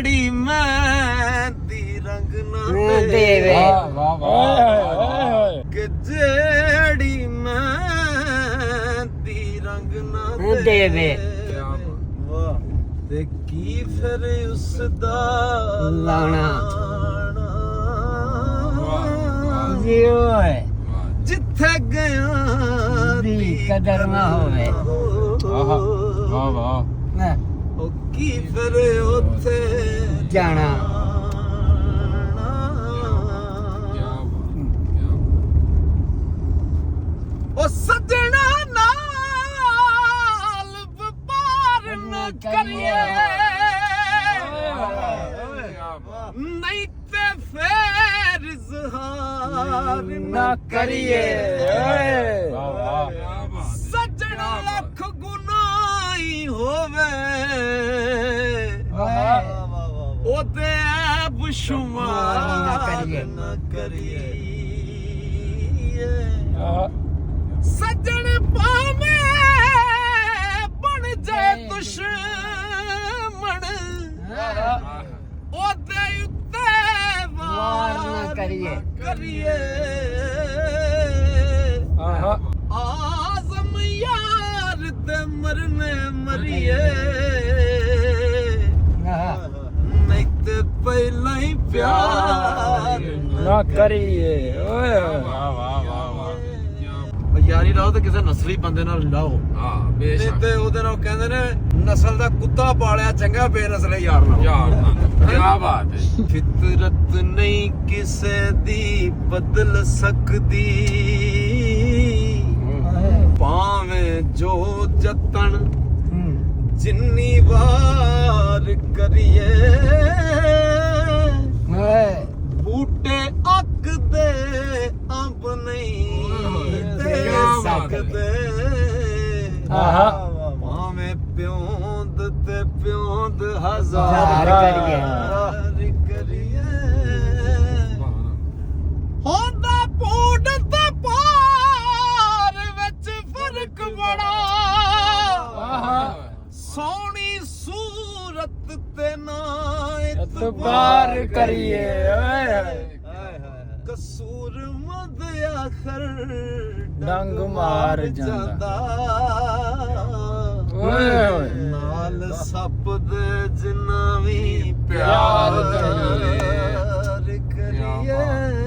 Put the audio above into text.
ਜਿਹੜੀ ਮਹਿੰਦੀ ਰੰਗ ਨਾ ਦੇਵੇ ਵਾਹ ਵਾਹ ਕਿ ਜਿਹੜੀ ਮਹਿੰਦੀ ਰੰਗ ਨਾ ਦੇਵੇ ਵਾਹ ਤੇ ਕੀ ਫਿਰ ਉਸ ਦਾ ਲਾਣਾ ਲਾਣਾ ਜੀ ਓਏ ਜਿੱਥੇ ਗਿਆ ਦੀ ਕਦਰ ਨਾ ਹੋਵੇ ਵਾਹ ਵਾਹ ਉਹ ਕੀ ਫਿਰ ਉੱਥੇ ਜਾਣਾ ਉਹ ਸੱਜਣਾ ਨਾਲ ਵਪਾਰ ਨਾ ਕਰੀਏ ਨਹੀਂ ਤੇ ਫੇਰ ਇਜ਼ਹਾਰ ਨਾ ਕਰੀਏ ਸੱਜਣਾ ਲੱਖ ਗੁਨਾਹੀ ਹੋਵੇ ਉਹਦੇ ਐਬ ਸ਼ੁਮਾਰ ਨਾ ਕਰੀਏ ਸੱਜਣ ਭਾਵੇਂ ਬਣ ਜਾਏ ਦੁਸ਼ਮਣ ਉਹਦੇ ਉੱਤੇ ਵਾਰ ਨਾ ਕਰੀਏ ਆਜ਼ਮ ਯਾਰ ਤੇ ਮਰਨੇ ਮਰੀਏ ਨਹੀਂ ਤੇ ਪਹਿਲਾਂ ਹੀ ਪਿਆਰ ਨਾ ਕਰੀਏ ਓਏ ਯਾਰੀ ਲਾਓ ਤੇ ਕਿਸੇ ਨਸਲੀ ਬੰਦੇ ਨਾਲ ਲਾਓ ਹਾਂ ਨਹੀਂ ਤੇ ਉਹਦੇ ਨਾਲ ਕਹਿੰਦੇ ਨੇ ਨਸਲ ਦਾ ਕੁੱਤਾ ਪਾਲਿਆ ਚੰਗਾ ਬੇਨਸਲੇ ਯਾਰ ਨਾਲ ਕੀ ਬਾਤ ਹੈ ਫਿਤਰਤ ਨਹੀਂ ਕਿਸੇ ਦੀ ਬਦਲ ਸਕਦੀ ਭਾਵੇਂ ਜੋ ਜਤਨ ਜਿੰਨੀ ਵਾਰ ਕਰੀਏ ਬੂਟੇ ਅੱਕ ਦੇ ਅੰਬ ਨਹੀਂ ਦੇ ਸਕਦੇ ਭਾਵੇਂ ਪਿਉਂਦ ਤੇ ਪਿਉਂਦ ਹਜ਼ਾਰ ਕਰੀਏ ਹੁੰਦਾ ਪੂਡ ਤੇ ਪਾਰ ਵਿੱਚ ਫਰਕ ਬੜਾ ਸੋਹਣੀ ਸੂਰਤ ਤੇ ਨਾ ਇਤਬਾਰ ਕਰੀਏ ਕਸੂਰ ਮਦ ਆਖਰ ਡੰਗ ਮਾਰ ਜਾਂਦਾ ਓਏ ਨਾਲ ਸੱਪ ਦੇ ਜਿੰਨਾ ਵੀ ਪਿਆਰ ਕਰੀਏ